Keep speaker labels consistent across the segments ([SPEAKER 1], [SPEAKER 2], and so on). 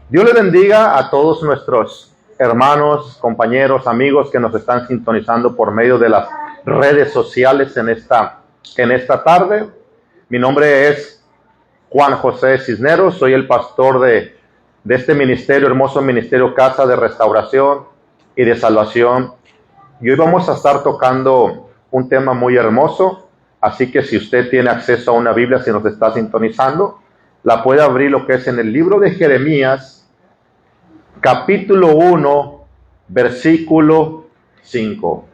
[SPEAKER 1] Dios le bendiga a todos nuestros hermanos, compañeros, amigos que nos están sintonizando por medio de las redes sociales en esta tarde. Mi nombre es Juan José Cisneros, soy el pastor de este ministerio, hermoso ministerio Casa de Restauración y de Salvación. Y hoy vamos a estar tocando un tema muy hermoso, así que si usted tiene acceso a una Biblia, si nos está sintonizando, la puede abrir lo que es en el libro de Jeremías, capítulo 1, versículo 5.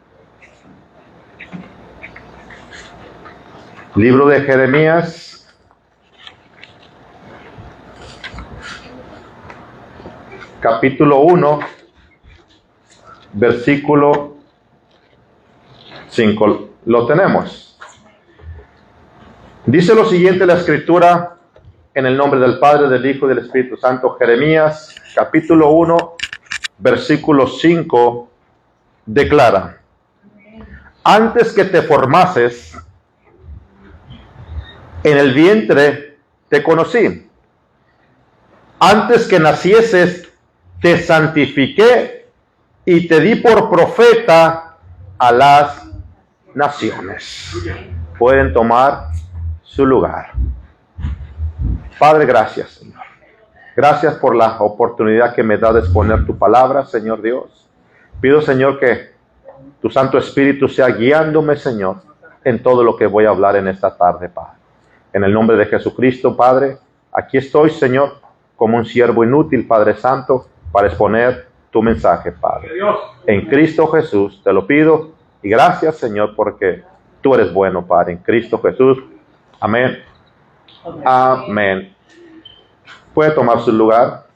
[SPEAKER 1] Libro de Jeremías, capítulo 1, versículo 5. Lo tenemos. Dice lo siguiente la Escritura, en el nombre del Padre, del Hijo y del Espíritu Santo. Jeremías, capítulo 1, versículo 5, declara: antes que te formases en el vientre te conocí, antes que nacieses te santifiqué y te di por profeta a las naciones. Pueden tomar su lugar. Padre, gracias, Señor. Gracias por la oportunidad que me da de exponer tu palabra, Señor Dios. Pido, Señor, que tu Santo Espíritu sea guiándome, Señor, en todo lo que voy a hablar en esta tarde, Padre. En el nombre de Jesucristo, Padre, aquí estoy, Señor, como un siervo inútil, Padre Santo, para exponer tu mensaje, Padre. En Cristo Jesús te lo pido y gracias, Señor, porque tú eres bueno, Padre. En Cristo Jesús. Amén. Amén. Puede tomar su lugar.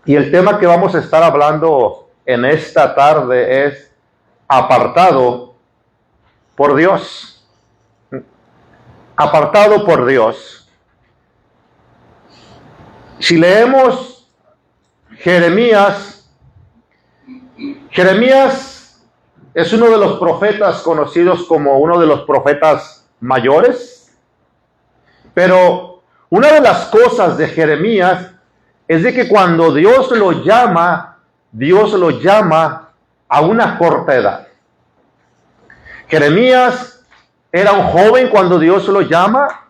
[SPEAKER 1] Y el tema que vamos a estar hablando en esta tarde es apartado por Dios. Apartado por Dios. Si leemos Jeremías es uno de los profetas conocidos como uno de los profetas mayores. Pero una de las cosas de Jeremías es de que cuando Dios lo llama a una corta edad. Jeremías era un joven cuando Dios lo llama.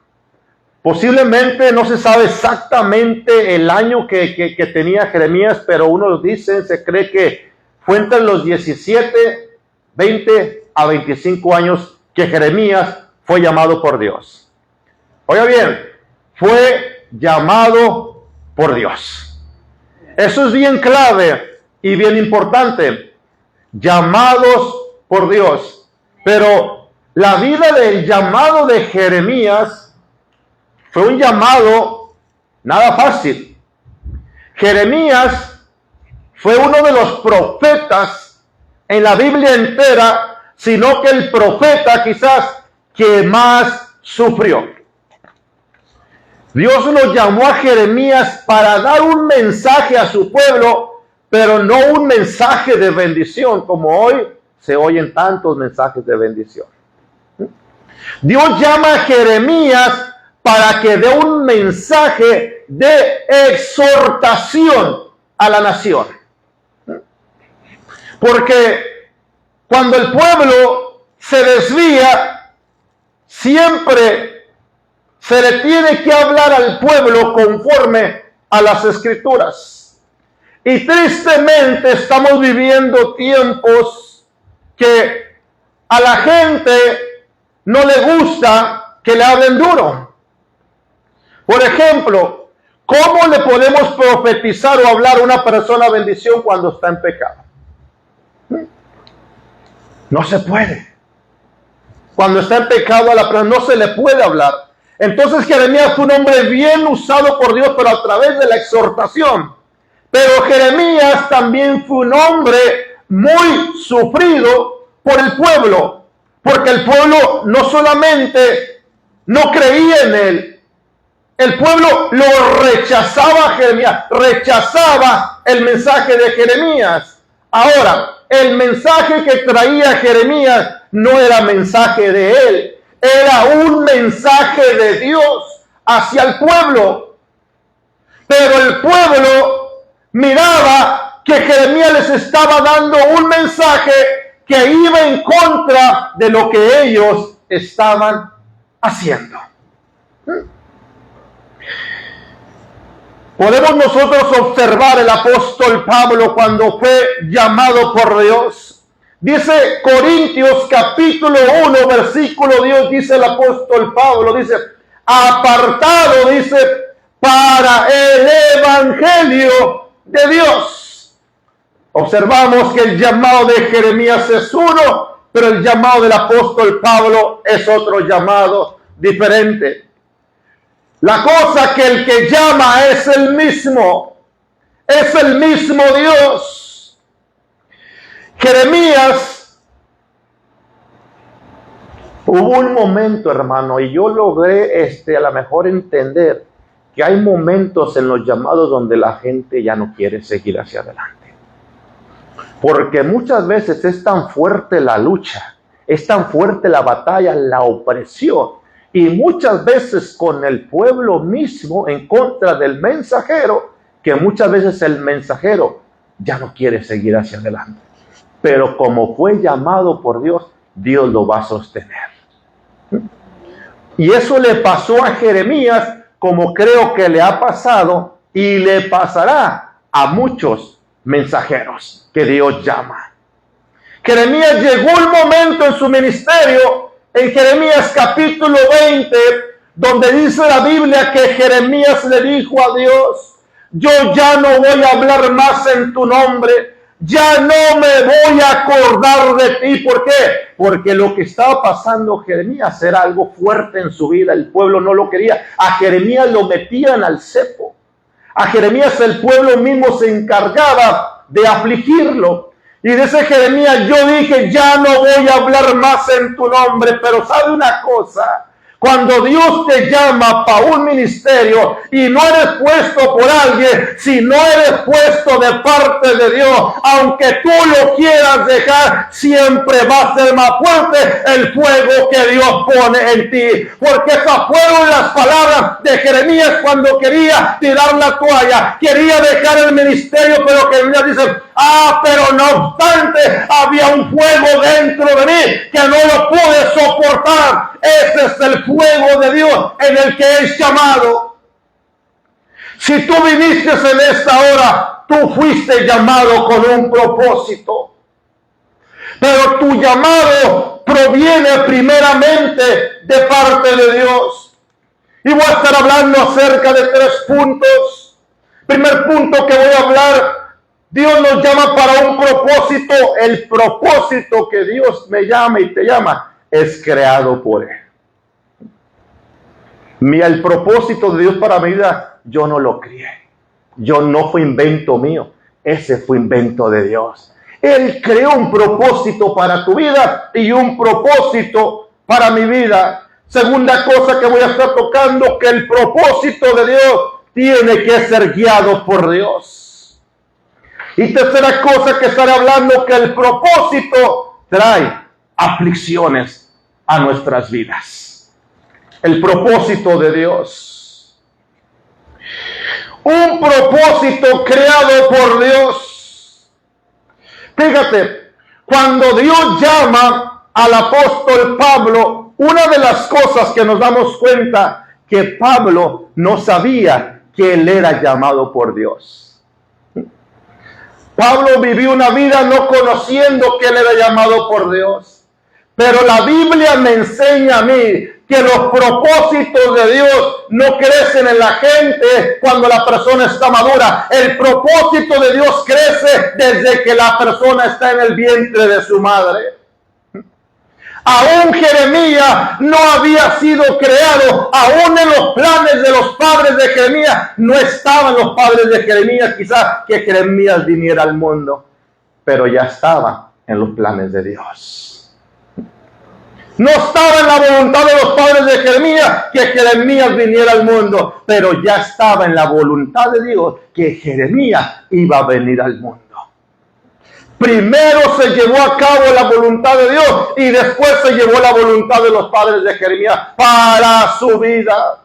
[SPEAKER 1] Posiblemente no se sabe exactamente el año que tenía Jeremías, pero se cree que fue entre los 17, 20 a 25 años que Jeremías fue llamado por Dios. Oiga bien, fue llamado por Dios. Eso es bien clave y bien importante. Llamados por Dios. Pero la vida del llamado de Jeremías fue un llamado nada fácil. Jeremías fue uno de los profetas en la Biblia entera, sino que el profeta quizás que más sufrió. Dios lo llamó a Jeremías para dar un mensaje a su pueblo, pero no un mensaje de bendición, como hoy se oyen tantos mensajes de bendición. Dios llama a Jeremías para que dé un mensaje de exhortación a la nación. Porque cuando el pueblo se desvía, siempre se le tiene que hablar al pueblo conforme a las Escrituras. Y tristemente estamos viviendo tiempos que a la gente no le gusta que le hablen duro. Por ejemplo, ¿cómo le podemos profetizar o hablar a una persona bendición cuando está en pecado? No se puede. Cuando está en pecado a la persona no se le puede hablar. Entonces Jeremías fue un hombre bien usado por Dios, pero a través de la exhortación. Pero Jeremías también fue un hombre muy sufrido por el pueblo, porque el pueblo no solamente no creía en él, el pueblo lo rechazaba a Jeremías, rechazaba el mensaje de Jeremías. Ahora, el mensaje que traía Jeremías no era mensaje de él, era un mensaje de Dios hacia el pueblo. Pero el pueblo miraba que Jeremías les estaba dando un mensaje que iba en contra de lo que ellos estaban haciendo. Podemos nosotros observar el apóstol Pablo cuando fue llamado por Dios. Dice Corintios capítulo 1 versículo 10, dice el apóstol Pablo, dice, apartado, dice, para el evangelio de Dios. Observamos que el llamado de Jeremías es uno, pero el llamado del apóstol Pablo es otro llamado diferente. La cosa que el que llama es el mismo Dios. Jeremías, hubo un momento, hermano, y yo logré a lo mejor entender que hay momentos en los llamados donde la gente ya no quiere seguir hacia adelante. Porque muchas veces es tan fuerte la lucha, es tan fuerte la batalla, la opresión, y muchas veces con el pueblo mismo en contra del mensajero, que muchas veces el mensajero ya no quiere seguir hacia adelante. Pero como fue llamado por Dios, Dios lo va a sostener. Y eso le pasó a Jeremías, como creo que le ha pasado y le pasará a muchos mensajeros que Dios llama. Jeremías llegó un momento en su ministerio, en Jeremías capítulo 20, donde dice la Biblia que Jeremías le dijo a Dios, yo ya no voy a hablar más en tu nombre, ya no me voy a acordar de ti. ¿Por qué? Porque lo que estaba pasando Jeremías era algo fuerte en su vida, el pueblo no lo quería, a Jeremías lo metían al cepo, a Jeremías el pueblo mismo se encargaba de afligirlo. Y dice Jeremías, yo dije, ya no voy a hablar más en tu nombre, pero ¿sabe una cosa? Cuando Dios te llama para un ministerio y no eres puesto por alguien, si no eres puesto de parte de Dios, aunque tú lo quieras dejar, siempre va a ser más fuerte el fuego que Dios pone en ti. Porque esas fueron las palabras de Jeremías cuando quería tirar la toalla, quería dejar el ministerio, pero Jeremías dice, pero no obstante, había un fuego dentro de mí que no lo pude soportar. Ese es el fuego de Dios en el que es llamado. Si tú viniste en esta hora, tú fuiste llamado con un propósito. Pero tu llamado proviene primeramente de parte de Dios. Y voy a estar hablando acerca de 3 puntos. Primer punto que voy a hablar, Dios nos llama para un propósito. El propósito que Dios me llama y te llama es creado por Él. El propósito de Dios para mi vida, yo no lo crié. No fue invento mío. Ese fue invento de Dios. Él creó un propósito para tu vida y un propósito para mi vida. Segunda cosa que voy a estar tocando, que el propósito de Dios tiene que ser guiado por Dios. Y tercera cosa que estaré hablando, que el propósito trae aflicciones a nuestras vidas. El propósito de Dios. Un propósito creado por Dios. Fíjate, cuando Dios llama al apóstol Pablo, una de las cosas que nos damos cuenta, que Pablo no sabía que él era llamado por Dios. Pablo vivió una vida no conociendo que él era llamado por Dios. Pero la Biblia me enseña a mí que los propósitos de Dios no crecen en la gente cuando la persona está madura. El propósito de Dios crece desde que la persona está en el vientre de su madre. Aún Jeremías no había sido creado, aún en los planes de los padres de Jeremías no estaban los padres de Jeremías, quizás que Jeremías viniera al mundo, pero ya estaba en los planes de Dios. No estaba en la voluntad de los padres de Jeremías que Jeremías viniera al mundo, pero ya estaba en la voluntad de Dios que Jeremías iba a venir al mundo. Primero se llevó a cabo la voluntad de Dios y después se llevó la voluntad de los padres de Jeremías para su vida.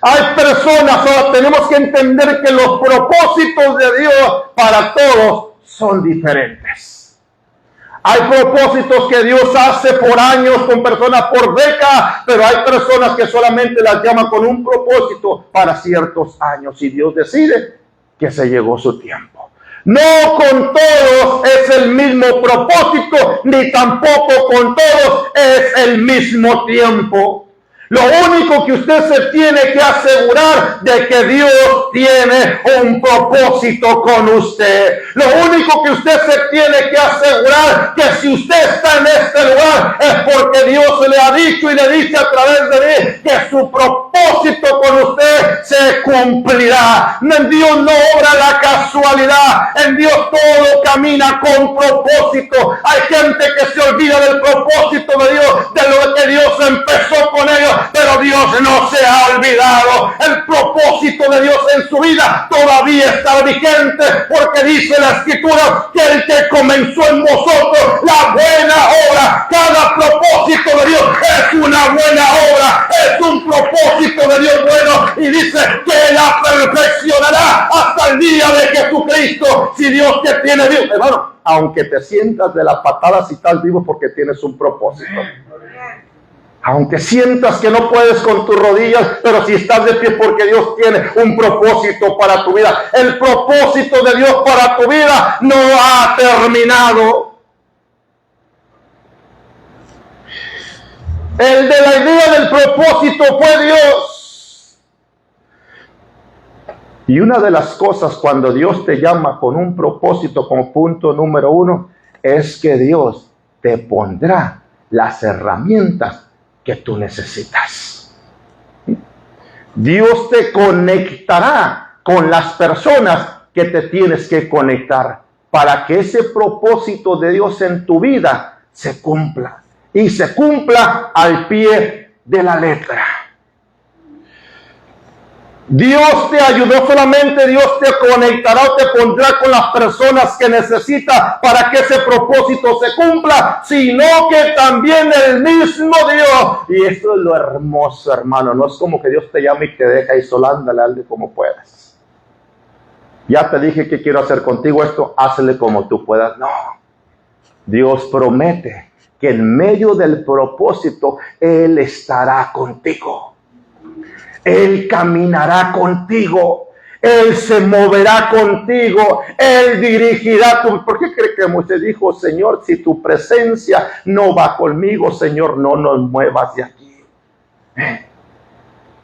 [SPEAKER 1] Hay personas, ahora tenemos que entender que los propósitos de Dios para todos son diferentes. Hay propósitos que Dios hace por años con personas por décadas, pero hay personas que solamente las llama con un propósito para ciertos años y Dios decide que se llegó su tiempo. No con todos es el mismo propósito, ni tampoco con todos es el mismo tiempo. Lo único que usted se tiene que asegurar de que Dios tiene un propósito con usted. Lo único que usted se tiene que asegurar que si usted está en este lugar es porque Dios le ha dicho y le dice a través de mí que su propósito con usted se cumplirá. En Dios no obra la casualidad. En Dios todo camina con propósito. Hay gente que se olvida del propósito de Dios, de lo que Dios empezó con ellos. Pero Dios no se ha olvidado. El propósito de Dios en su vida todavía está vigente, porque dice la Escritura que el que comenzó en vosotros la buena obra, cada propósito de Dios es una buena obra, es un propósito de Dios bueno, y dice que la perfeccionará hasta el día de Jesucristo. Si Dios te tiene vivo, hermano, aunque te sientas de la patada, si estás vivo porque tienes un propósito. Aunque sientas que no puedes con tus rodillas, pero si estás de pie porque Dios tiene un propósito para tu vida. El propósito de Dios para tu vida no ha terminado. El de la idea del propósito fue Dios. Y una de las cosas cuando Dios te llama con un propósito como punto número 1, es que Dios te pondrá las herramientas que tú necesitas. Dios te conectará con las personas que te tienes que conectar para que ese propósito de Dios en tu vida se cumpla, y se cumpla al pie de la letra. Dios te ayudó, solamente Dios te conectará o te pondrá con las personas que necesitas para que ese propósito se cumpla, sino que también el mismo Dios. Y esto es lo hermoso, hermano. No es como que Dios te llama y te deja y solo ándale, hazle como puedas. Ya te dije que quiero hacer contigo esto, hazle como tú puedas. No. Dios promete que en medio del propósito Él estará contigo. Él caminará contigo, Él se moverá contigo, Él dirigirá tu... ¿Por qué cree que Moisés dijo, Señor, si tu presencia no va conmigo, Señor, no nos muevas de aquí?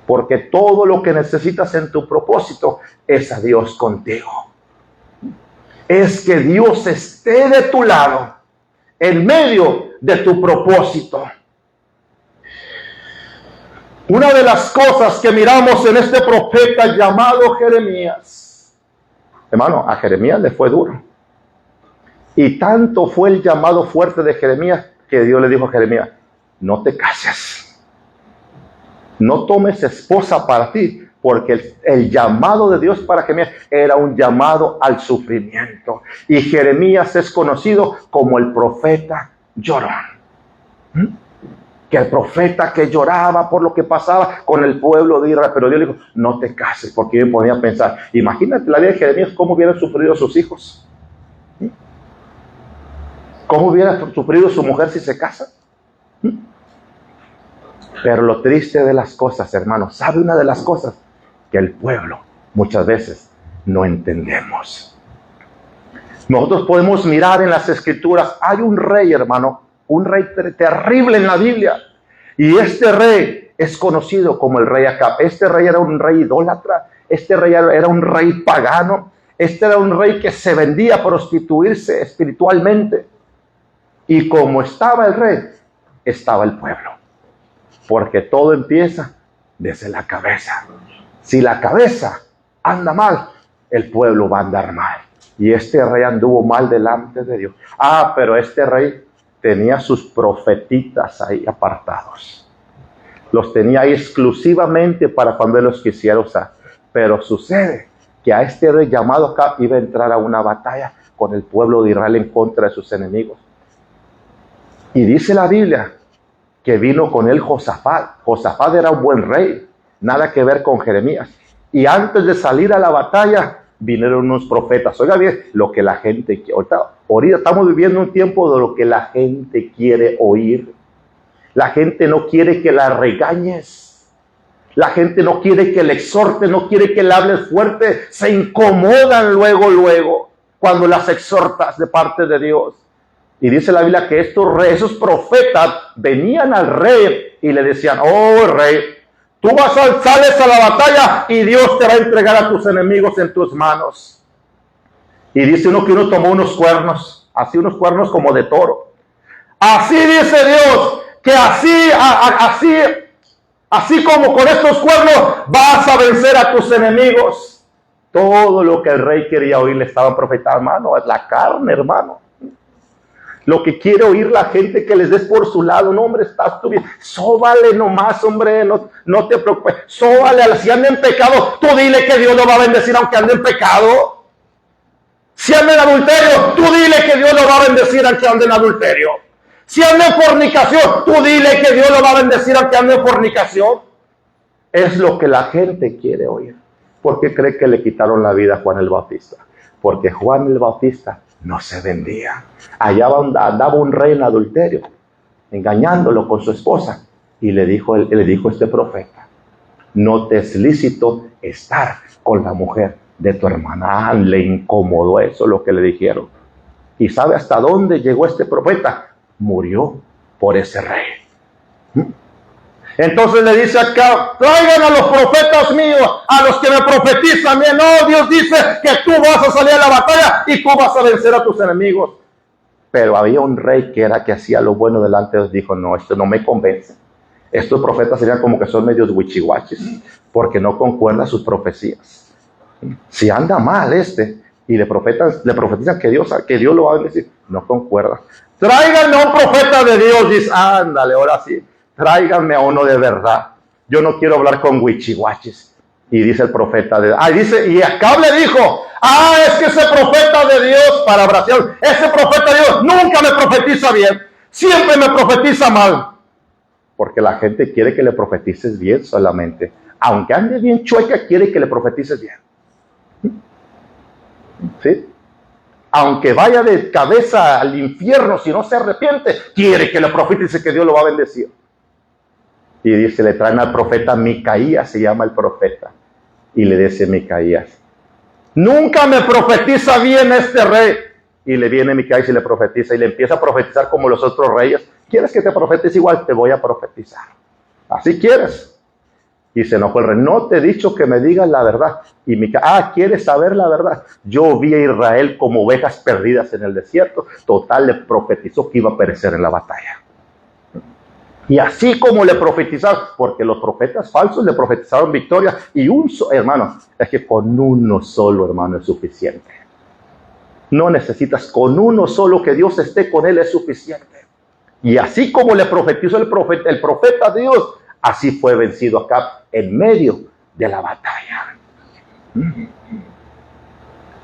[SPEAKER 1] Porque todo lo que necesitas en tu propósito es a Dios contigo. Es que Dios esté de tu lado, en medio de tu propósito. Una de las cosas que miramos en este profeta llamado Jeremías, hermano, a Jeremías le fue duro. Y tanto fue el llamado fuerte de Jeremías que Dios le dijo a Jeremías, no te cases, no tomes esposa para ti, porque el llamado de Dios para Jeremías era un llamado al sufrimiento. Y Jeremías es conocido como el profeta llorón. Que el profeta que lloraba por lo que pasaba con el pueblo de Israel. Pero Dios le dijo, no te cases, porque yo me ponía a pensar, imagínate la vida de Jeremías, cómo hubieran sufrido sus hijos. ¿Cómo hubiera sufrido su mujer si se casa? Pero lo triste de las cosas, hermanos, ¿sabe una de las cosas? Que el pueblo muchas veces no entendemos. Nosotros podemos mirar en las Escrituras, hay un rey, hermano, un rey terrible en la Biblia. Y este rey es conocido como el rey Acab. Este rey era un rey idólatra. Este rey era un rey pagano. Este era un rey que se vendía a prostituirse espiritualmente. Y como estaba el rey, estaba el pueblo. Porque todo empieza desde la cabeza. Si la cabeza anda mal, el pueblo va a andar mal. Y este rey anduvo mal delante de Dios. Pero este rey tenía sus profetitas ahí apartados. Los tenía ahí exclusivamente para cuando él los quisiera usar. Pero sucede que a este rey llamado Acab iba a entrar a una batalla con el pueblo de Israel en contra de sus enemigos. Y dice la Biblia que vino con él Josafat. Josafat era un buen rey. nada que ver con Jeremías. Y antes de salir a la batalla, vinieron unos profetas. Oiga bien, lo que la gente quiere. Ahorita estamos viviendo un tiempo de lo que la gente quiere oír. La gente no quiere que la regañes. La gente no quiere que le exhorte, no quiere que le hables fuerte. Se incomodan luego, cuando las exhortas de parte de Dios. Y dice la Biblia que esos profetas venían al rey y le decían: oh rey, tú sales a la batalla y Dios te va a entregar a tus enemigos en tus manos. Y dice uno que uno tomó unos cuernos, así unos cuernos como de toro. Así dice Dios, que así como con estos cuernos vas a vencer a tus enemigos. Todo lo que el rey quería oír le estaban profetando, hermano, es la carne, hermano. Lo que quiere oír la gente, que les des por su lado. No, hombre, estás tú bien. Sóbale nomás, hombre, no te preocupes. Sóbale, si anda en pecado, tú dile que Dios lo va a bendecir aunque ande en pecado. Si anda en adulterio, tú dile que Dios lo va a bendecir aunque ande en adulterio. Si anda en fornicación, tú dile que Dios lo va a bendecir aunque ande en fornicación. Es lo que la gente quiere oír. ¿Por qué cree que le quitaron la vida a Juan el Bautista? Porque Juan el Bautista no se vendía. Allá andaba un rey en adulterio, engañándolo con su esposa. Y le dijo este profeta: no te es lícito estar con la mujer de tu hermana. Le incomodó eso, lo que le dijeron. ¿Y sabe hasta dónde llegó este profeta? Murió por ese rey. Entonces le dice acá: traigan a los profetas míos, a los que me profetizan bien. No, Dios dice que tú vas a salir a la batalla y tú vas a vencer a tus enemigos. Pero había un rey que hacía lo bueno delante de Dios. Dijo: no, esto no me convence. Estos profetas serían como que son medios wichihuachis, porque no concuerdan sus profecías. Si anda mal y le profetizan que Dios lo va a bendecir, no concuerda. Tráiganme a un profeta de Dios. Dice: ándale, ahora sí. Tráiganme a uno de verdad. Yo no quiero hablar con wichihuachis. Y dice el profeta y Acab le dijo: es que ese profeta de Dios, para oración, ese profeta de Dios nunca me profetiza bien. Siempre me profetiza mal. Porque la gente quiere que le profetices bien solamente. Aunque ande bien chueca, quiere que le profetices bien. ¿Sí? Aunque vaya de cabeza al infierno, si no se arrepiente, quiere que le profetice que Dios lo va a bendecir. Y dice, le traen al profeta Micaías, se llama el profeta. Y le dice Micaías: nunca me profetiza bien este rey. Y le viene Micaías y le profetiza, y le empieza a profetizar como los otros reyes. ¿Quieres que te profetice igual? Te voy a profetizar. ¿Así quieres? Y se enojó el rey: no te he dicho que me digas la verdad. Y Micaías: ¿quieres saber la verdad? Yo vi a Israel como ovejas perdidas en el desierto. Total, le profetizó que iba a perecer en la batalla. Y así como le profetizaron, porque los profetas falsos le profetizaron victoria, y hermano, es que con uno solo, hermano, es suficiente. No necesitas, con uno solo que Dios esté con él es suficiente. Y así como le profetizó el profeta de Dios, así fue vencido Acab en medio de la batalla.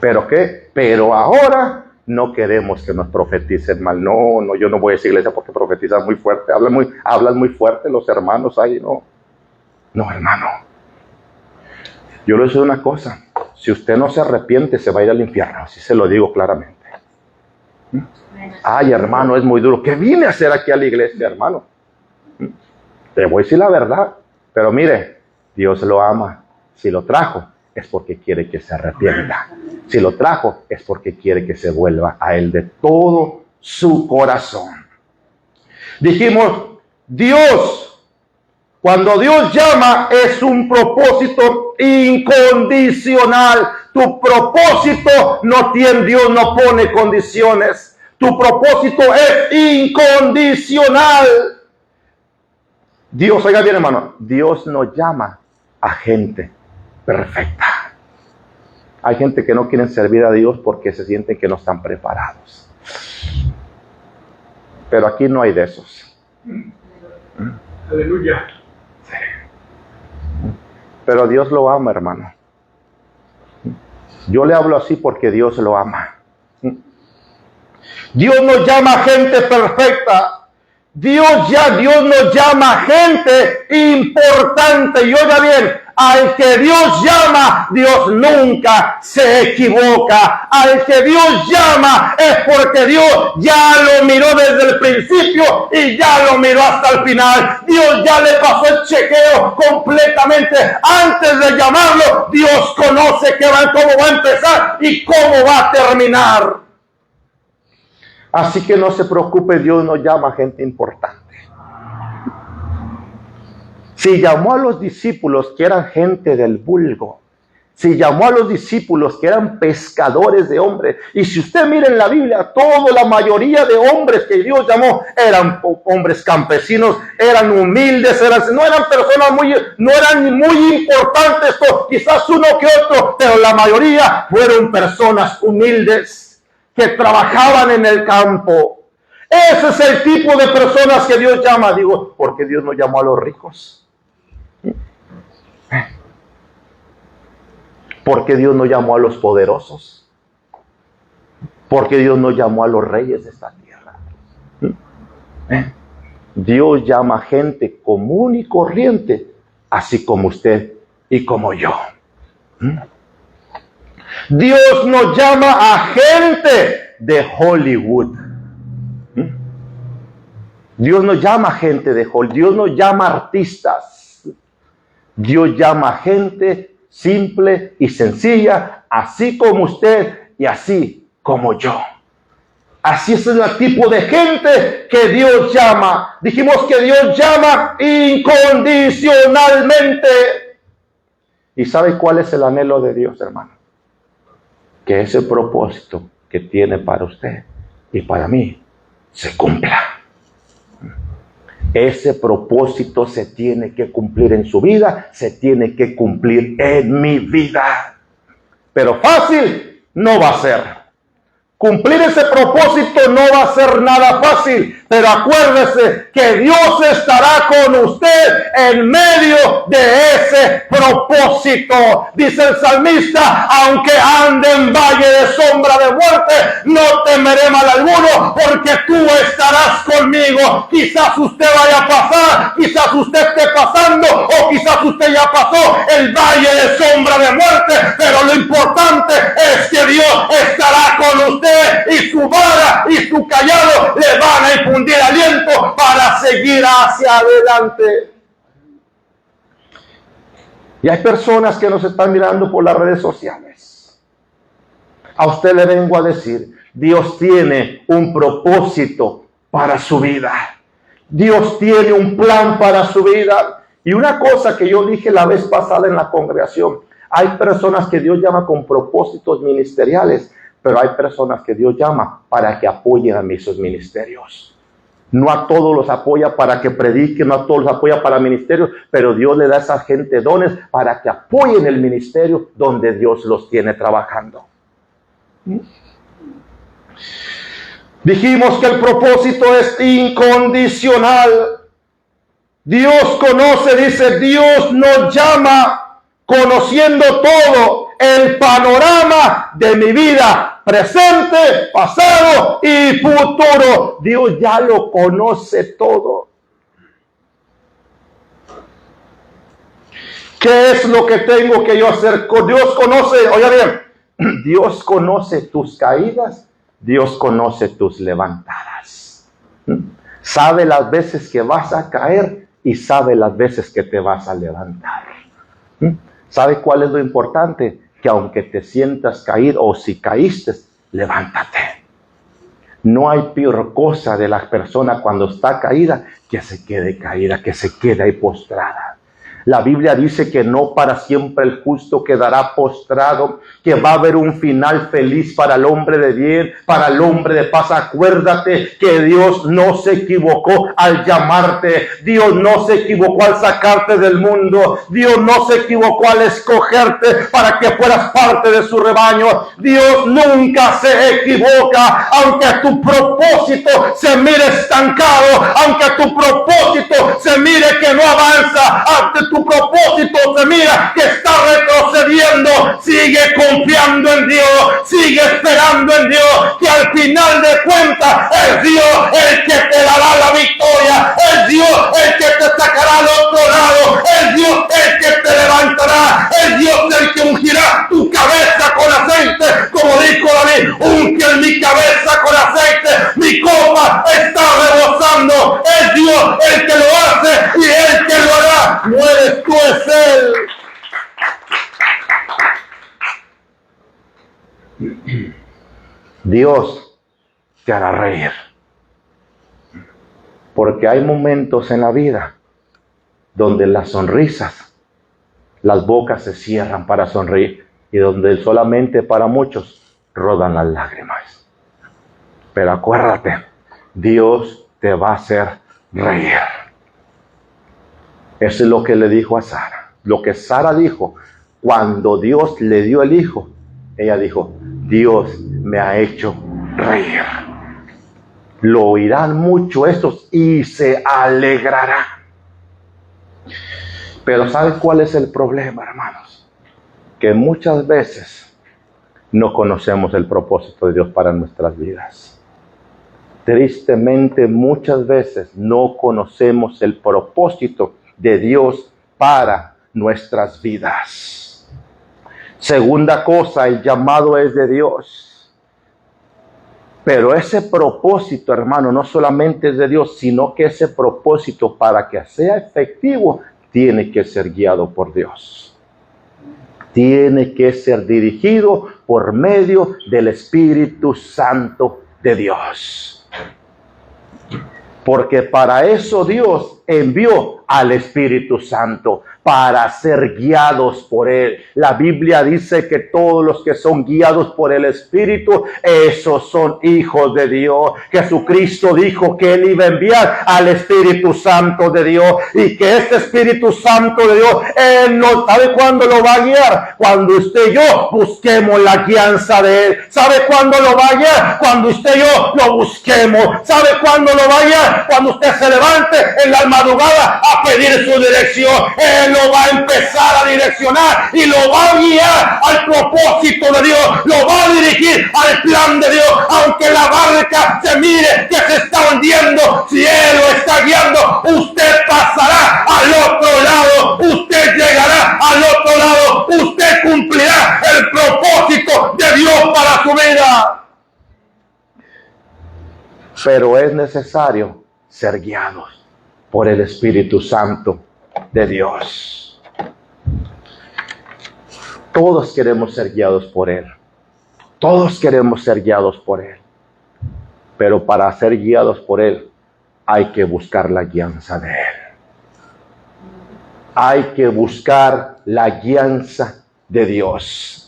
[SPEAKER 1] ¿Pero qué? Pero ahora no queremos que nos profeticen mal. No, yo no voy a esa iglesia porque profetizan muy fuerte, hablan muy fuerte los hermanos ahí, no. No, hermano. Yo le digo una cosa: si usted no se arrepiente, se va a ir al infierno. Así se lo digo claramente. Ay, hermano, es muy duro. ¿Qué vine a hacer aquí a la iglesia, hermano? Te voy a decir la verdad. Pero mire, Dios lo ama. Si lo trajo, es porque quiere que se arrepienta. Si lo trajo, es porque quiere que se vuelva a Él de todo su corazón. Dijimos, Dios, cuando Dios llama, es un propósito incondicional. Tu propósito Dios no pone condiciones. Tu propósito es incondicional. Dios, oiga bien, hermano, Dios no llama a gente perfecta. Hay gente que no quiere servir a Dios porque se sienten que no están preparados. Pero aquí no hay de esos.
[SPEAKER 2] Aleluya.
[SPEAKER 1] Sí. Pero Dios lo ama, hermano. Yo le hablo así porque Dios lo ama. Dios no llama a gente perfecta. Dios nos llama gente importante. Y oiga bien, al que Dios llama, Dios nunca se equivoca. Al que Dios llama es porque Dios ya lo miró desde el principio y ya lo miró hasta el final. Dios ya le pasó el chequeo completamente. Antes de llamarlo, Dios conoce cómo va a empezar y cómo va a terminar. Así que no se preocupe, Dios no llama gente importante. Si llamó a los discípulos que eran gente del vulgo, si llamó a los discípulos que eran pescadores de hombres, y si usted mira en la Biblia, la mayoría de hombres que Dios llamó eran hombres campesinos, eran humildes, no eran personas no eran muy importantes, quizás uno que otro, pero la mayoría fueron personas humildes que trabajaban en el campo. Ese es el tipo de personas que Dios llama. Digo, ¿por qué Dios no llamó a los ricos? ¿Por qué Dios no llamó a los poderosos? ¿Por qué Dios no llamó a los reyes de esta tierra? Dios llama a gente común y corriente, así como usted y como yo. Dios no llama a gente de Hollywood. Dios no llama a gente de Hollywood. Dios no llama a artistas. Dios llama a gente simple y sencilla, así como usted y así como yo. Así es el tipo de gente que Dios llama. Dijimos que Dios llama incondicionalmente. ¿Y sabe cuál es el anhelo de Dios, hermano? Que ese propósito que tiene para usted y para mí se cumpla. Ese propósito se tiene que cumplir en su vida, se tiene que cumplir en mi vida. Pero fácil no va a ser. Cumplir ese propósito no va a ser nada fácil, pero acuérdese que Dios estará con usted en medio de ese propósito. Dice el salmista, aunque ande en valle de sombra de muerte, no temeré mal alguno, porque tú estarás conmigo. Quizás usted vaya a pasar, quizás usted esté pasando, o quizás usted ya pasó el valle de sombra de muerte, pero lo importante es que Dios estará con usted. Y su vara y su callado le van a infundir aliento para seguir hacia adelante. Y hay personas que nos están mirando por las redes sociales. A usted le vengo a decir, Dios tiene un propósito para su vida. Dios tiene un plan para su vida. Y una cosa que yo dije la vez pasada en la congregación, hay personas que Dios llama con propósitos ministeriales, pero hay personas que Dios llama para que apoyen a esos ministerios. No a todos los apoya para que prediquen, no a todos los apoya para ministerios, pero Dios le da a esa gente dones para que apoyen el ministerio donde Dios los tiene trabajando. Dijimos que el propósito es incondicional. Dios conoce, dice, Dios nos llama conociendo todo el panorama de mi vida, presente, pasado y futuro. Dios ya lo conoce todo. ¿Qué es lo que tengo que yo hacer? Dios conoce, oiga bien, Dios conoce tus caídas, Dios conoce tus levantadas. Sabe las veces que vas a caer y sabe las veces que te vas a levantar. ¿Sabe cuál es lo importante? Que aunque te sientas caído o si caíste, levántate. No hay peor cosa de la persona cuando está caída que se quede caída, que se quede ahí postrada. La Biblia dice que no para siempre el justo quedará postrado, que va a haber un final feliz para el hombre de bien, para el hombre de paz. Acuérdate que Dios no se equivocó al llamarte, Dios no se equivocó al sacarte del mundo, Dios no se equivocó al escogerte para que fueras parte de su rebaño. Dios nunca se equivoca, aunque tu propósito se mire estancado, aunque tu propósito se mire que no avanza, aunque tu propósito se mira que está retrocediendo, sigue confiando en Dios, sigue Sigue esperando en Dios, que al final de cuentas es Dios el que te dará la victoria, es Dios el que te sacará al otro lado, es Dios el que te levantará, es Dios el que ungirá tu cabeza con aceite, como dijo David, unge en mi cabeza con aceite, mi copa está rebosando, es Dios el que lo hace y el que lo hará, no eres tú, es Él. Dios te hará reír, porque hay momentos en la vida donde las sonrisas, las bocas se cierran para sonreír y donde solamente para muchos rodan las lágrimas. Pero acuérdate, Dios te va a hacer reír. Eso es lo que le dijo a Sara. Lo que Sara dijo cuando Dios le dio el hijo, ella dijo, Dios me ha hecho reír. Lo oirán mucho estos y se alegrarán. Pero ¿sabes cuál es el problema, hermanos? Que muchas veces no conocemos el propósito de Dios para nuestras vidas. Tristemente, muchas veces no conocemos el propósito de Dios para nuestras vidas. Segunda cosa, el llamado es de Dios. Pero ese propósito, hermano, no solamente es de Dios, sino que ese propósito, para que sea efectivo, tiene que ser guiado por Dios. Tiene que ser dirigido por medio del Espíritu Santo de Dios. Porque para eso Dios envió al Espíritu Santo, para ser guiados por Él. La Biblia dice que todos los que son guiados por el Espíritu, esos son hijos de Dios. Jesucristo dijo que Él iba a enviar al Espíritu Santo de Dios, y que este Espíritu Santo de Dios, Él no sabe cuándo lo va a guiar. Cuando usted y yo busquemos la guianza de Él. ¿Sabe cuándo lo va a guiar? Cuando usted y yo lo busquemos. ¿Sabe cuándo lo va a guiar? Cuando usted se levante en la madrugada a pedir su dirección. Él lo va a empezar a direccionar y lo va a guiar al propósito de Dios, lo va a dirigir al plan de Dios. Aunque la barca se mire que se está hundiendo, si Él lo está guiando, usted pasará al otro lado, usted llegará al otro lado, usted cumplirá el propósito de Dios para su vida. Pero es necesario ser guiados por el Espíritu Santo de Dios. Todos queremos ser guiados por Él. Todos queremos ser guiados por Él. Pero para ser guiados por Él, hay que buscar la guianza de Él. Hay que buscar la guianza de Dios.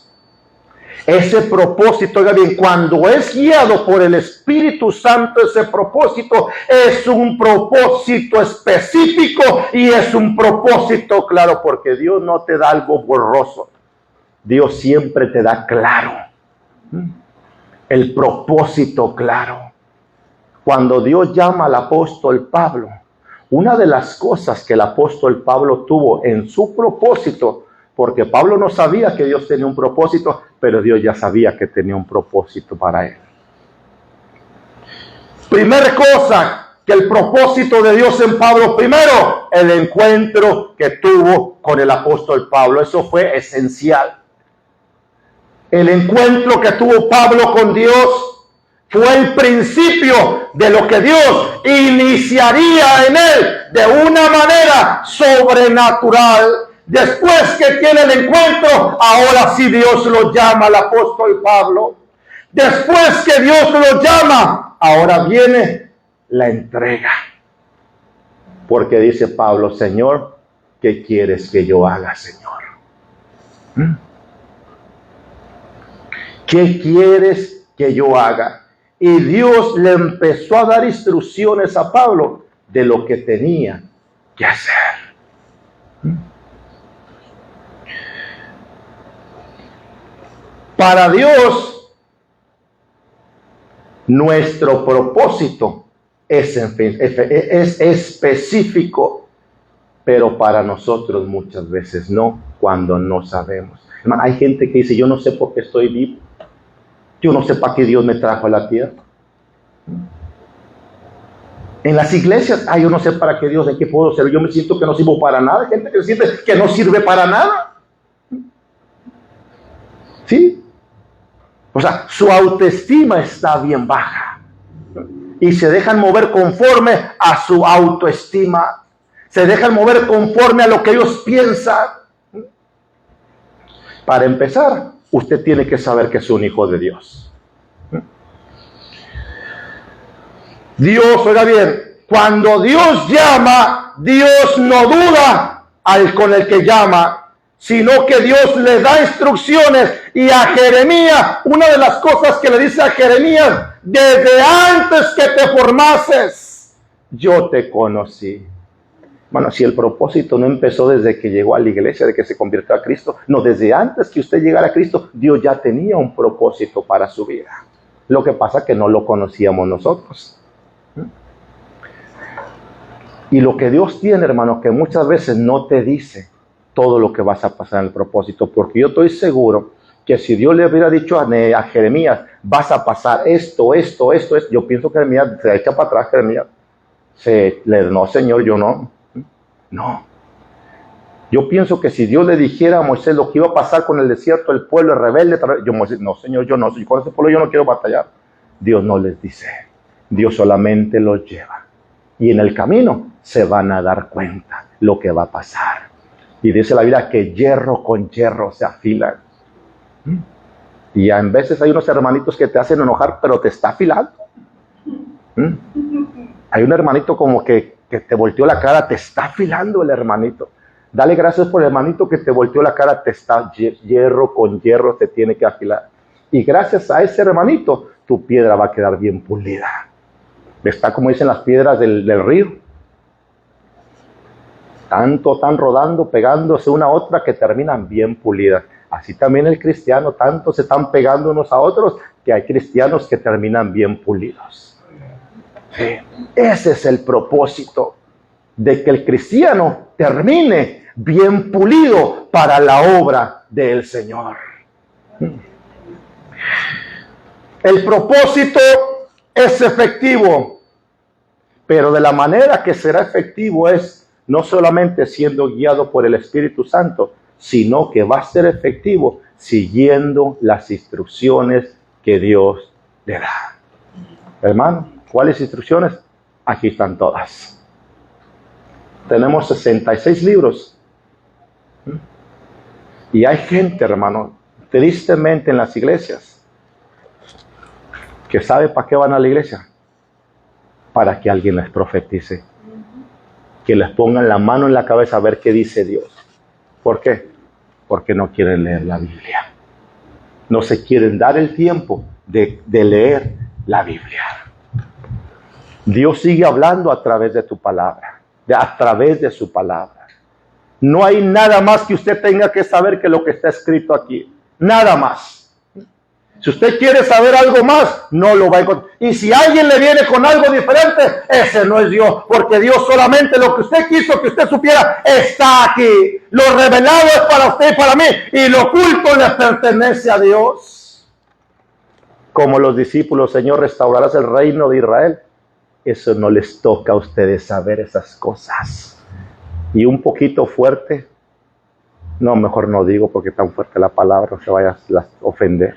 [SPEAKER 1] Ese propósito, oiga bien, cuando es guiado por el Espíritu Santo, ese propósito es un propósito específico y es un propósito claro, porque Dios no te da algo borroso. Dios siempre te da claro. El propósito claro. Cuando Dios llama al apóstol Pablo, una de las cosas que el apóstol Pablo tuvo en su propósito, porque Pablo no sabía que Dios tenía un propósito, pero Dios ya sabía que tenía un propósito para él. Primera cosa, que el propósito de Dios en Pablo, primero, el encuentro que tuvo con el apóstol Pablo. Eso fue esencial. El encuentro que tuvo Pablo con Dios fue el principio de lo que Dios iniciaría en él de una manera sobrenatural. Después que tiene el encuentro, ahora sí Dios lo llama al apóstol Pablo. Después que Dios lo llama, ahora viene la entrega. Porque dice Pablo, Señor, ¿qué quieres que yo haga, Señor? ¿Qué quieres que yo haga? Y Dios le empezó a dar instrucciones a Pablo de lo que tenía que hacer. Para Dios, nuestro propósito es específico, pero para nosotros muchas veces no, cuando no sabemos. Hay gente que dice, yo no sé por qué estoy vivo. Yo no sé para qué Dios me trajo a la tierra. En las iglesias, yo no sé para qué Dios, ¿de qué puedo ser? Yo me siento que no sirvo para nada. Hay gente que siente que no sirve para nada. ¿Sí? O sea, su autoestima está bien baja. Y se dejan mover conforme a su autoestima. Se dejan mover conforme a lo que ellos piensan. Para empezar, usted tiene que saber que es un hijo de Dios. Dios, oiga bien, cuando Dios llama, Dios no duda con el que llama, sino que Dios le da instrucciones. Y a Jeremías, una de las cosas que le dice a Jeremías, desde antes que te formases, yo te conocí. Bueno, si el propósito no empezó desde que llegó a la iglesia, de que se convirtió a Cristo, no, desde antes que usted llegara a Cristo, Dios ya tenía un propósito para su vida. Lo que pasa es que no lo conocíamos nosotros. Y lo que Dios tiene, hermano, que muchas veces no te dice todo lo que vas a pasar en el propósito, porque yo estoy seguro que si Dios le hubiera dicho a Jeremías, vas a pasar esto, yo pienso que Jeremías se echa para atrás. Jeremías no, Señor, yo no. Yo pienso que si Dios le dijera a Moisés lo que iba a pasar con el desierto, el pueblo rebelde, Moisés, no, Señor, yo no, con ese pueblo yo no quiero batallar. Dios no les dice, Dios solamente los lleva. Y en el camino se van a dar cuenta lo que va a pasar. Y dice la Biblia que hierro con hierro se afilan. Y en veces hay unos hermanitos que te hacen enojar, pero te está afilando. Hay un hermanito como que te volteó la cara, te está afilando el hermanito. Dale gracias por el hermanito que te volteó la cara, te está hierro con hierro, te tiene que afilar. Y gracias a ese hermanito, tu piedra va a quedar bien pulida. Está como dicen las piedras del río. Tanto están rodando, pegándose una a otra que terminan bien pulidas. Así también el cristiano, tanto se están pegando unos a otros que hay cristianos que terminan bien pulidos. Sí. Ese es el propósito, de que el cristiano termine bien pulido para la obra del Señor. El propósito es efectivo, pero de la manera que será efectivo es no solamente siendo guiado por el Espíritu Santo, sino que va a ser efectivo siguiendo las instrucciones que Dios le da. Hermano, ¿cuáles instrucciones? Aquí están todas. Tenemos 66 libros. Y hay gente, hermano, tristemente en las iglesias, que sabe para qué van a la iglesia. Para que alguien les profetice. Que les pongan la mano en la cabeza a ver qué dice Dios. ¿Por qué? Porque no quieren leer la Biblia. No se quieren dar el tiempo de leer la Biblia. Dios sigue hablando a través de tu palabra, a través de su palabra. No hay nada más que usted tenga que saber que lo que está escrito aquí. Nada más. Si usted quiere saber algo más, no lo va a encontrar. Y si alguien le viene con algo diferente, ese no es Dios. Porque Dios solamente lo que usted quiso que usted supiera está aquí. Lo revelado es para usted y para mí. Y lo oculto le pertenece a Dios. Como los discípulos, Señor, restaurarás el reino de Israel. Eso no les toca a ustedes saber esas cosas. Y un poquito fuerte. No, mejor no digo porque tan fuerte la palabra, no se vaya a ofender.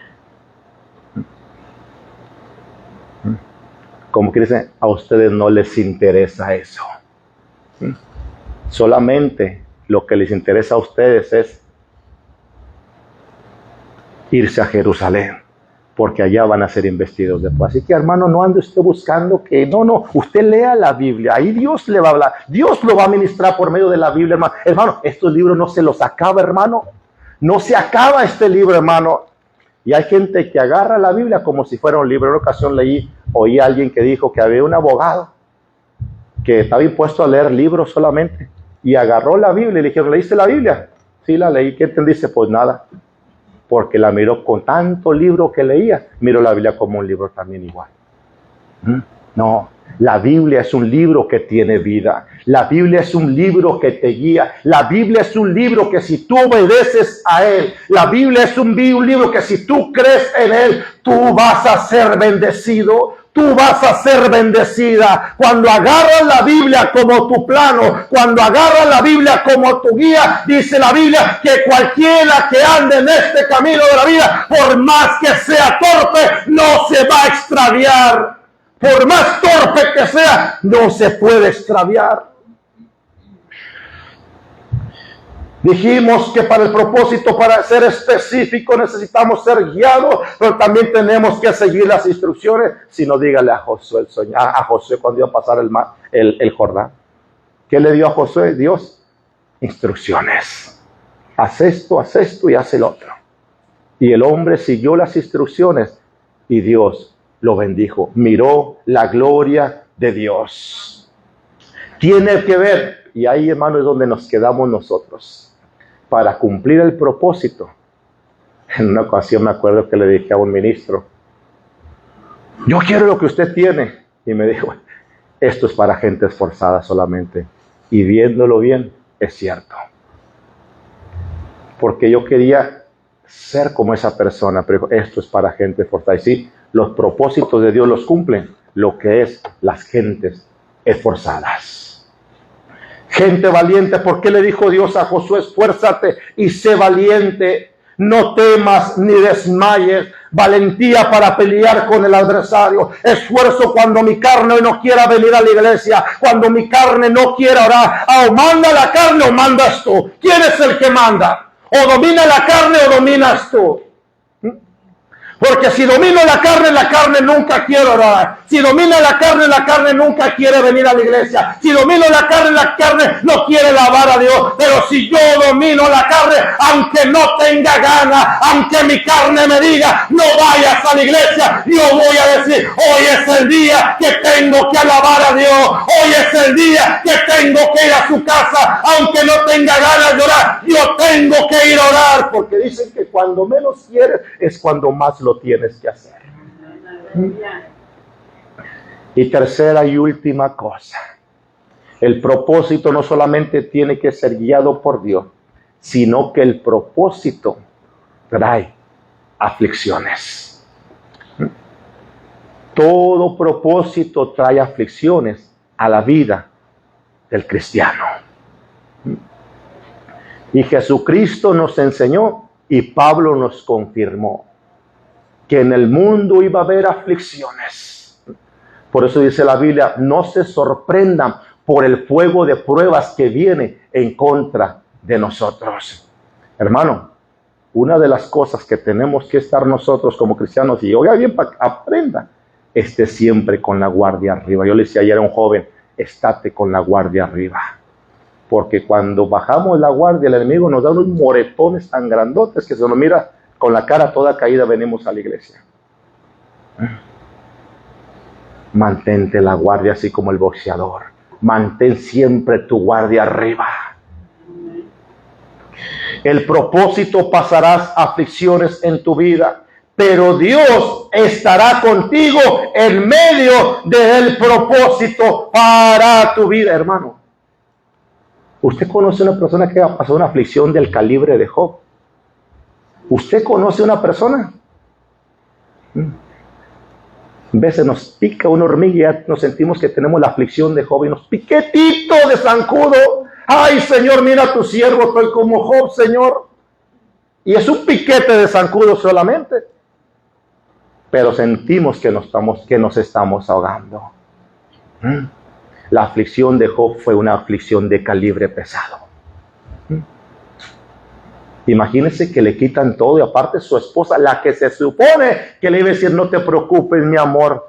[SPEAKER 1] Como que dicen, a ustedes no les interesa eso. Solamente lo que les interesa a ustedes es irse a Jerusalén, porque allá van a ser investidos después. Así que, hermano, no ande usted buscando que, no, usted lea la Biblia, ahí Dios le va a hablar, Dios lo va a ministrar por medio de la Biblia, hermano. Hermano, estos libros no se los acaba, hermano. No se acaba este libro, hermano. Y hay gente que agarra la Biblia como si fuera un libro. En una ocasión oí a alguien que dijo que había un abogado que estaba impuesto a leer libros solamente. Y agarró la Biblia y le dijeron, ¿leíste la Biblia? Sí, la leí. ¿Qué entendiste? Pues nada. Porque la miró con tanto libro que leía. Miró la Biblia como un libro también igual. No, La Biblia es un libro que tiene vida. La Biblia es un libro que te guía. La Biblia es un libro que si tú obedeces a Él, la Biblia es un libro que si tú crees en Él, tú vas a ser bendecido. Tú vas a ser bendecida. Cuando agarras la Biblia como tu plano, cuando agarras la Biblia como tu guía, dice la Biblia que cualquiera que ande en este camino de la vida, por más que sea torpe, no se va a extraviar. Por más torpe que sea, no se puede extraviar. Dijimos que para el propósito, para ser específico, necesitamos ser guiados, pero también tenemos que seguir las instrucciones. Si no, dígale a Josué, a Josué cuando iba a pasar el Jordán. ¿Qué le dio a Josué? Dios, instrucciones. Haz esto y haz el otro. Y el hombre siguió las instrucciones y Dios lo bendijo. Miró la gloria de Dios. Tiene que ver, y ahí, hermano, es donde nos quedamos nosotros. Para cumplir el propósito. En una ocasión me acuerdo que le dije a un ministro, yo quiero lo que usted tiene. Y me dijo, esto es para gente esforzada solamente. Y viéndolo bien, es cierto. Porque yo quería ser como esa persona, pero esto es para gente esforzada. Y sí, los propósitos de Dios los cumplen lo que es las gentes esforzadas. Gente valiente. ¿Por qué le dijo Dios a Josué? Esfuérzate y sé valiente. No temas ni desmayes. Valentía para pelear con el adversario. Esfuerzo cuando mi carne no quiera venir a la iglesia. Cuando mi carne no quiera orar. O manda la carne o mandas tú. ¿Quién es el que manda? O domina la carne o dominas tú. Porque si domino la carne nunca quiere orar. Si domina la carne nunca quiere venir a la iglesia. Si domino la carne no quiere alabar a Dios. Pero si yo domino la carne, aunque no tenga ganas, aunque mi carne me diga, no vayas a la iglesia, yo voy a decir, hoy es el día que tengo que alabar a Dios. Hoy es el día que tengo que ir a su casa, aunque no tenga ganas de orar. Yo tengo que ir a orar. Porque dicen que cuando menos quieres es cuando más lo tienes que hacer. Y tercera y última cosa, el propósito no solamente tiene que ser guiado por Dios, sino que el propósito trae aflicciones. Todo propósito trae aflicciones a la vida del cristiano. Y Jesucristo nos enseñó y Pablo nos confirmó que en el mundo iba a haber aflicciones. Por eso dice la Biblia, no se sorprendan por el fuego de pruebas que viene en contra de nosotros. Hermano, una de las cosas que tenemos que estar nosotros como cristianos, y oiga bien, aprenda, esté siempre con la guardia arriba. Yo le decía ayer a un joven, estate con la guardia arriba. Porque cuando bajamos la guardia, el enemigo nos da unos moretones tan grandotes que se nos mira con la cara toda caída, venimos a la iglesia. Mantente la guardia así como el boxeador. Mantén siempre tu guardia arriba. El propósito, pasarás aflicciones en tu vida, pero Dios estará contigo en medio del propósito para tu vida, hermano. ¿Usted conoce una persona que ha pasado una aflicción del calibre de Job? ¿Usted conoce una persona? A veces nos pica una hormiga y ya nos sentimos que tenemos la aflicción de Job y nos piquetito de zancudo. Ay, Señor, mira a tu siervo, estoy como Job, Señor. Y es un piquete de zancudo solamente. Pero sentimos que nos estamos ahogando. La aflicción de Job fue una aflicción de calibre pesado. Imagínense que le quitan todo y aparte su esposa, la que se supone que le iba a decir, no te preocupes, mi amor.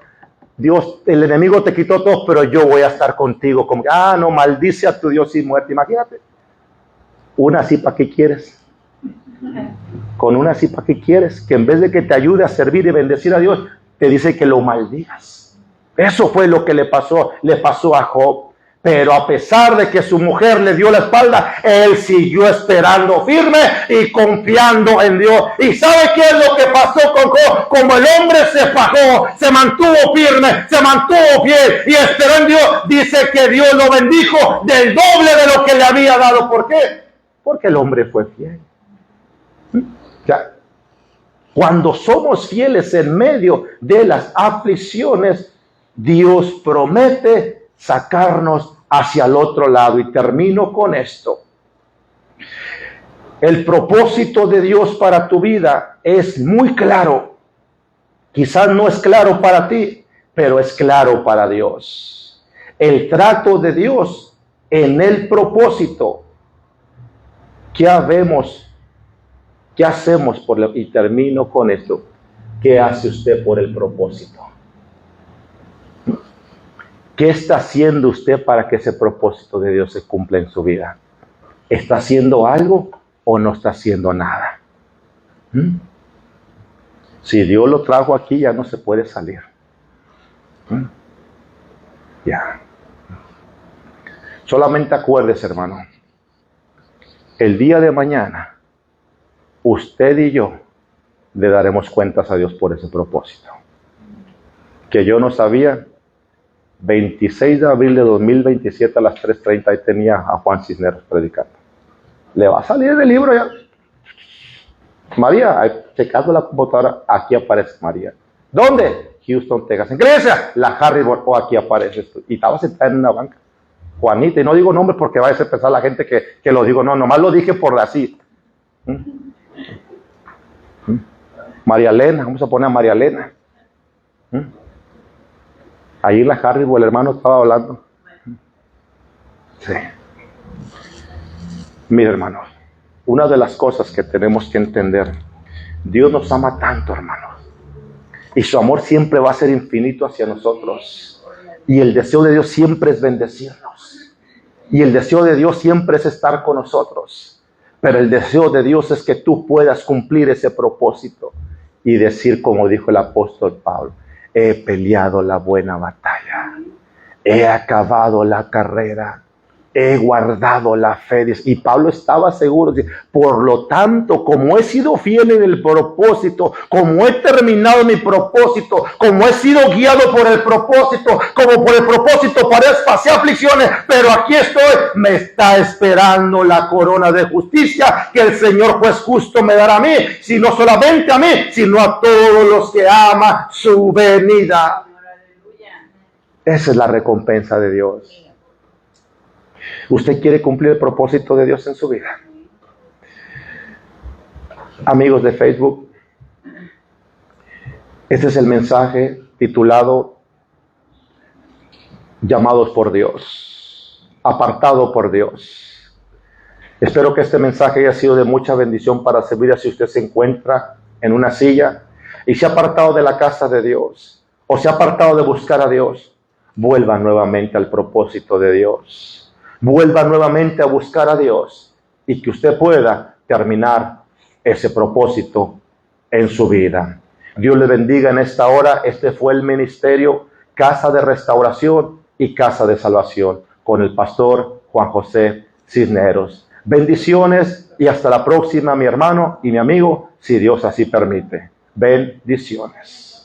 [SPEAKER 1] Dios, el enemigo te quitó todo, pero yo voy a estar contigo. Como, no, maldice a tu Dios sin muerte. Imagínate. Una así, ¿para qué quieres? Con una así, ¿para qué quieres? Que en vez de que te ayude a servir y bendecir a Dios, te dice que lo maldigas. Eso fue lo que le pasó a Job. Pero a pesar de que su mujer le dio la espalda, él siguió esperando firme y confiando en Dios. ¿Y sabe qué es lo que pasó con Job? Como el hombre se fajó, se mantuvo firme, se mantuvo fiel y esperó en Dios, dice que Dios lo bendijo del doble de lo que le había dado. ¿Por qué? Porque el hombre fue fiel. Ya. Cuando somos fieles en medio de las aflicciones, Dios promete sacarnos hacia el otro lado. Y termino con esto. El propósito de Dios para tu vida es muy claro. Quizás no es claro para ti, pero es claro para Dios. El trato de Dios en el propósito. ¿Qué hacemos y termino con esto? ¿Qué hace usted por el propósito? ¿Qué está haciendo usted para que ese propósito de Dios se cumpla en su vida? ¿Está haciendo algo o no está haciendo nada? Si Dios lo trajo aquí, ya no se puede salir. Ya. Solamente acuérdese, hermano, el día de mañana, usted y yo le daremos cuentas a Dios por ese propósito. Que yo no sabía. 26 de abril de 2027 a las 3:30 ahí tenía a Juan Cisneros predicando. Le va a salir el libro ya. María, checando la computadora, aquí aparece María. ¿Dónde? Houston, Texas. ¿En qué iglesia? La Harrisburg. Aquí aparece esto. Y estaba sentada en una banca. Juanita, y no digo nombres porque va a pensar la gente que lo digo. No, nomás lo dije por así. María Elena, vamos a poner a María Elena. Ahí en la Harrisburg, el hermano estaba hablando. Sí. Mira, hermanos, una de las cosas que tenemos que entender, Dios nos ama tanto, hermanos, y su amor siempre va a ser infinito hacia nosotros, y el deseo de Dios siempre es bendecirnos, y el deseo de Dios siempre es estar con nosotros, pero el deseo de Dios es que tú puedas cumplir ese propósito y decir, como dijo el apóstol Pablo: he peleado la buena batalla, he acabado la carrera, he guardado la fe. Y Pablo estaba seguro, por lo tanto, como he sido fiel en el propósito, como he terminado mi propósito, como he sido guiado por el propósito, como por el propósito pasé aflicciones, pero aquí estoy, me está esperando la corona de justicia que el Señor juez justo me dará a mí, si no solamente a mí, sino a todos los que ama su venida. Esa es la recompensa de Dios. ¿Usted quiere cumplir el propósito de Dios en su vida? Amigos de Facebook, este es el mensaje titulado Llamados por Dios, apartado por Dios. Espero que este mensaje haya sido de mucha bendición para servir a si usted se encuentra en una silla y se ha apartado de la casa de Dios o se ha apartado de buscar a Dios. Vuelva nuevamente al propósito de Dios. Vuelva nuevamente a buscar a Dios y que usted pueda terminar ese propósito en su vida. Dios le bendiga en esta hora. Este fue el ministerio Casa de Restauración y Casa de Salvación con el pastor Juan José Cisneros. Bendiciones y hasta la próxima, mi hermano y mi amigo, si Dios así permite. Bendiciones.